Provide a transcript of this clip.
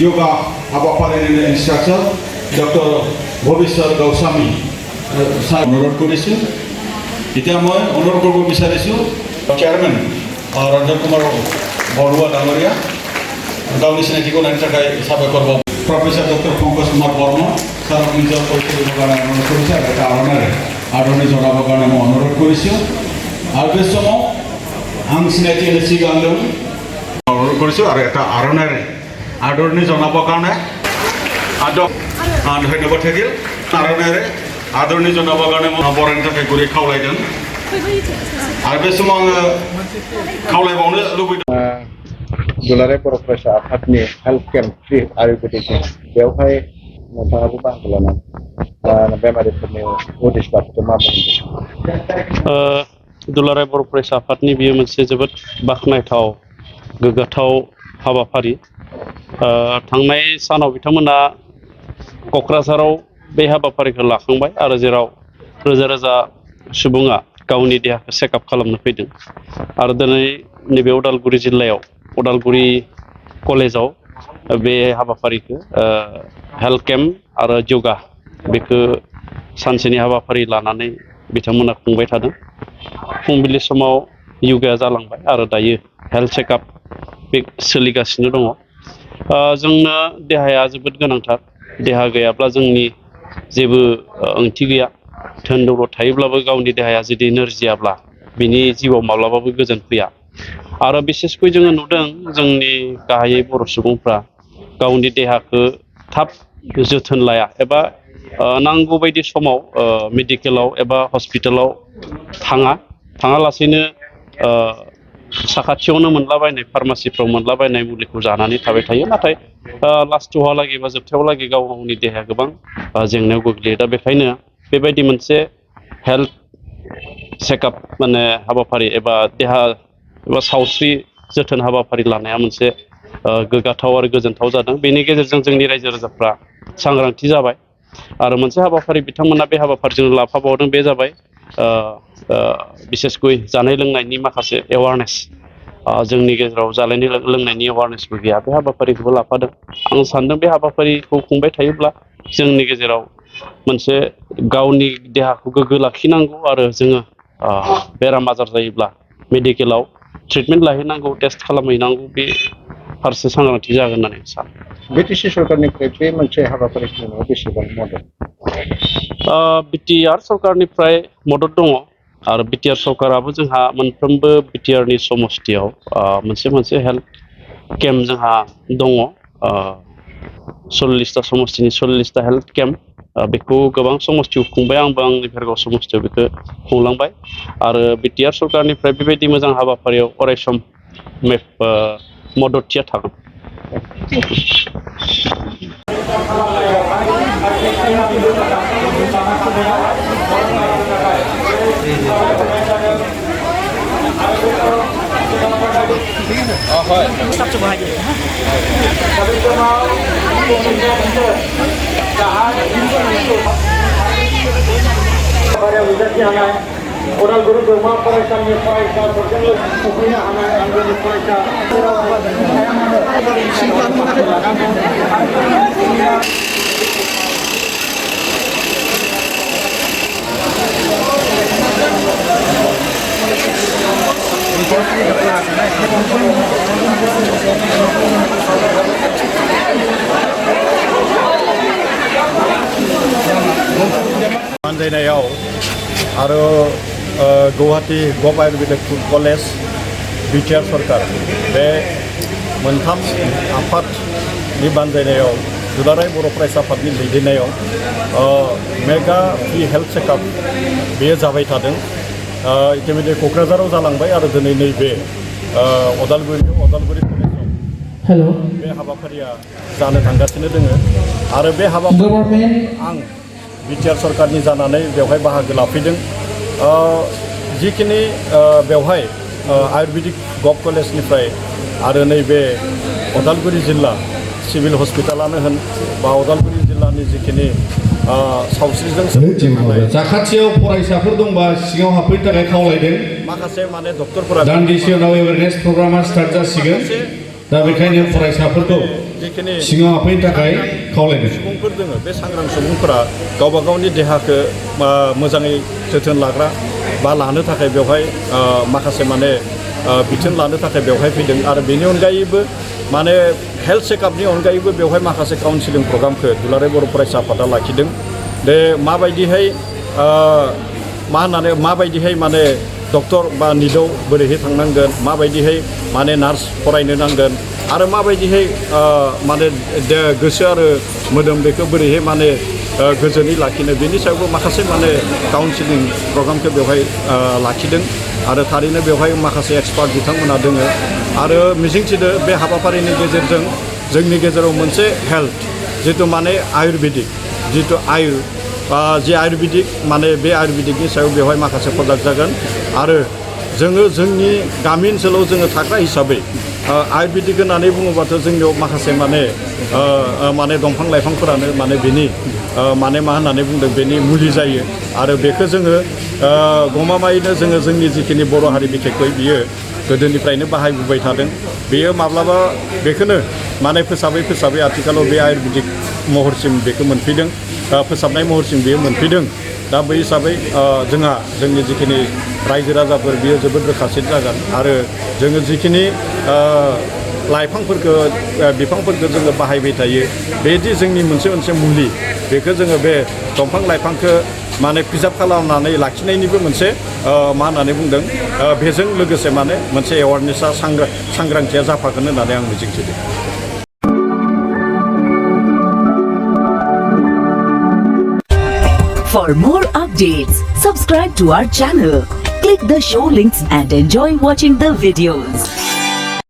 yoga हाबाफारिनि instructor doctor भबिश्वर Goswami साहेब अनुरोध करिছোঁ। এতিয়া মই অনুৰোধ কৰিব বিচাৰিছোঁ চেয়াৰমেন ৰঞ্জন কুমাৰ বৰুৱা ডাঙৰীয়া गावनि सिनायथिखौ होनायनि थाखाय साबायखर बावो। प्रफेसर डक्टर पंकज कुमार वर्मा सारक নিজৰ পৰিচয় দিবৰ কাৰণে অনুৰোধ কৰিছোঁ আৰু এটা आदरनि जनाবৰ কাৰণে মই অনুৰোধ কৰিছোঁ। আৰু बे समाव आं सिनायथि होनो सिगांदों अनुरोध কৰিছোঁ আৰু এটা आदरनि जनाবৰ কাৰণে धन्यबाद থাকিল। आदरनि जनाबर কাৰণে মই बरायनो थाखाय गुरै खावलायदों। आरो बे समाव आङो खावलायबावनो लुबैदों दुलाराय बर'प्रेस आफादनि हेल्थ केम्प फ्रि आयुर्वेदिक बेवहाय नोंथाङाबो बाहागो लानानै बेमारिफोरनि उदिस लाखिखौ मा बुंदों? दुलाराय बर'प्रेस आफादनि बेयो मोनसे जोबोद बाख्नायथाव गोग्गाथाव हाबाफारि। थांनाय सानाव बिथांमोना क'क्राझाराव बे हाबाफारिखौ लाखांबाय आरो जेराव रोजा रोजा सुबुङा गावनि देहाखौ चेकआप खालामनो फैदों। आरो दिनै नैबे उदालगुरि जिल्लायाव उदालगुरि कलेजाव बे हाबाफारिखौ हेल्थ केम्प आरो योगा बेखौ सानसेनि हाबाफारि लानानै बिथांमोना खुंबाय थादों। फुंबिलि समाव योगाया जालांबाय आरो दायो हेल्थ चेकआप बे सोलिगासिनो दङ। जोंनो देहाया जोबोद गोनांथार। देहा गैयाब्ला जोंनि जेबो ओंथि गैया। धोन दौलत थायोब्लाबो गावनि देहाया जुदि नोरजियाब्ला बिनि जिउआव माब्लाबाबो गोजोन फैया। आरो बिसेसकै जोङो नुदों जोंनि गाहायै बर' सुबुंफ्रा गावनि देहाखौ थाब जोथोन लाया एबा नांगौ बायदि समाव मेडिकेलाव एबा हस्पिटालाव थाङालासेनो साखाथियावनो मोनलाबायनाय फार्मासिफ्राव मोनलाबायनाय मुलिखौ जानानै थाबाय थायो। नाथाय लास्टहालागै बा जोबथायावलागै गावनि देहाया गोबां जेंनायाव गोग्लैयो। दा बेखायनो बेबायदि मोनसे हेल्थ चेकआप माने हाबाफारि एबा देहा एबा सावस्रि जोथोन हाबाफारि लानाया मोनसे गोग्गाथाव आरो गोजोनथाव जादों। बेनि गेजेरजों जोंनि रायजो राजाफ्रा सांग्रांथि जाबाय। आरो मोनसे हाबाफारि बिथांमोना बे हाबाफारिजों लाफाबावदों बे जाबाय बिसेसकै जानाय लोंनायनि माखासे एवारनेस। जोंनि गेजेराव जानाय लोंनायनि एवारनेसबो गैया। बे हाबाफारिखौबो लाफादों। आं सानदों बे हाबाफारिखौ खुंबाय थायोब्ला जोंनि गेजेराव मोनसे गावनि देहाखौ गोग्गो लाखिनांगौ आरो जोङो बेराम आजार जायोब्ला मेडिकेलाव ट्रिटमेन्ट लाहैनांगौ, टेस्ट खालामहैनांगौ, बे फारसे सांग्रांथि जागोन होननानै आं सानो। बिटिसि सरकारनिफ्राय बे मोनसे हाबाफारि खुंनायाव बेसेबां मदद? बिटिआर सरकारनिफ्राय मदद दङ। आरो बिटिआर सरकाराबो जोंहा मोनफ्रोमबो बिटिआरनि समस्थियाव मोनसे हेल्थ केम्प जोंहा दङ। 40टा समस्थिनि 40टा हेल्थ केम्प बेखौ गोबां समस्थियाव खुंबाय। आंबो आंनि भेरगाव समस्थियाव बेखौ खुंलांबाय। आरो बिटिआर सरकारनिफ्राय बेबायदि मोजां हाबाफारियाव अरायसम मददथिया थागोन। उदालगुरि जौमा फरायसालिनि फरायसाफोरजों सफैनो हानाय आंगोनि फरायसा बानजायनायाव आरो गुवाहाटी गभ आयुर्वेदिक कलेज बिटिआर सरकार बे मोनथाम आफादनि बानजायनायाव दुलाराय बर'प्रेस आफादनि दैदेननायाव मेगा फ्रि हेल्थ चेकआप बेयो जाबाय थादों। इतिमध्य क'क्राझाराव जालांबाय आरो दिनै नैबे उदालगुरि कलेजाव बे हाबाफारिया जानो थांगासिनो दोङो। आरो बे हाबाफारियाव आं बिटिआर सरकारनि जानानै बेवहाय बाहागो लाफैदों। जिखिनि बेवहाय आयुर्वेदिक गभ कलेजनिफ्राय आरो नैबे उदालगुरि जिल्ला सिभिल हस्पिटालानो होन बा उदालगुरि जिल्लानि जिखिनि सावस्रिजों साखाथियाव फरायसाफोर दंबा सिगाङाव हाबफैनो थाखाय खावलायदों। माखासे माने डक्टरफोरा दान्दिसे उनाव एवेरनेस प्रग्रामा स्टार्ट जासिगोन। दा बेखायनो फरायसाफोरखौ जिखिनि सिगाङाव फैनो थाखाय खावलायदों सुबुंफोर दङ बे सांग्रां सुबुंफोरा गावबा गावनि देहाखौ मोजाङै जोथोन लाग्रा बा लानो थाखाय बेवहाय माखासे माने बिथोन लानो थाखाय बेवहाय फैदों आरो बेनि अनगायैबो माने हेल्थ चेकआपनि अनगायैबो बेवहाय माखासे काउन्सिलिं प्रग्रामखौ दुलाराय बर' फरायसा आफादा लाखिदों दे माबायदिहाय माबायदिहाय माने डक्टर बा निदाव बोरैहाय थांनांगोन माबायदिहाय माने नार्स फरायनो नांगोन आरो माबायदिहाय माने गोसो आरो मोदोम बेखौ बोरैहाय माने गोजोनै लाखिनो बेनि सायावबो माखासे माने काउन्सिलिं प्रग्रामखौ बेवहाय लाखिदों आरो थारैनो बेवहाय माखासे एक्सपार्ट बिथांमोना दङ आरो मिजिंथिदो बे हाबाफारिनि गेजेरजों जोंनि गेजेराव मोनसे हेल्थ जिथु माने आयुर्वेदिक जिथु जे आयुर्वेदिक माने बे आयुर्वेदिकनि सायाव बेवहाय माखासे प्रडाक्ट जागोन आरो जोङो जोंनि गामि ओनसोलाव जोङो थाग्रा हिसाबै आयुर्वेदिक होननानै बुङोबाथ' जोंनियाव माखासे माने दंफां लाइफांफोरानो माने बेनि माने मा होननानै बुंदों बेनि मुलि जायो आरो बेखौ जोङो गमामायैनो जोङो जोंनि जिखिनि बर' हारि बिखेखै बियो गोदोनिफ्रायनो बाहायबोबाय थादों बेयो माब्लाबा बेखौनो माने फोसाबै आथिखालाव बे आयुर्वेदिक महरसिम बेखौ मोनफैदों फोसाबनाय महरसिम बेयो मोनफैदों दा बै हिसाबै जोंनि जिखिनि रायजो राजाफोर बियो जोबोद रोखासिन जागोन आरो जोङो जिखिनि लाइफांफोरखौ बिफांफोरखौ जोङो बाहायबाय थायो बेदि जोंनि मोनसे मुलि बेखौ जोङो बे दंफां लाइफांखौ माने प्रिजार्भ खालामनानै लाखिनायनिबो मोनसे मा होननानै बुंदों बेजों लोगोसे माने मोनसे एवारनेसा सांग्रांथिया जाफागोन होननानै आं मिजिंथिदों For more updates, subscribe to our channel, click the show links and enjoy watching the videos.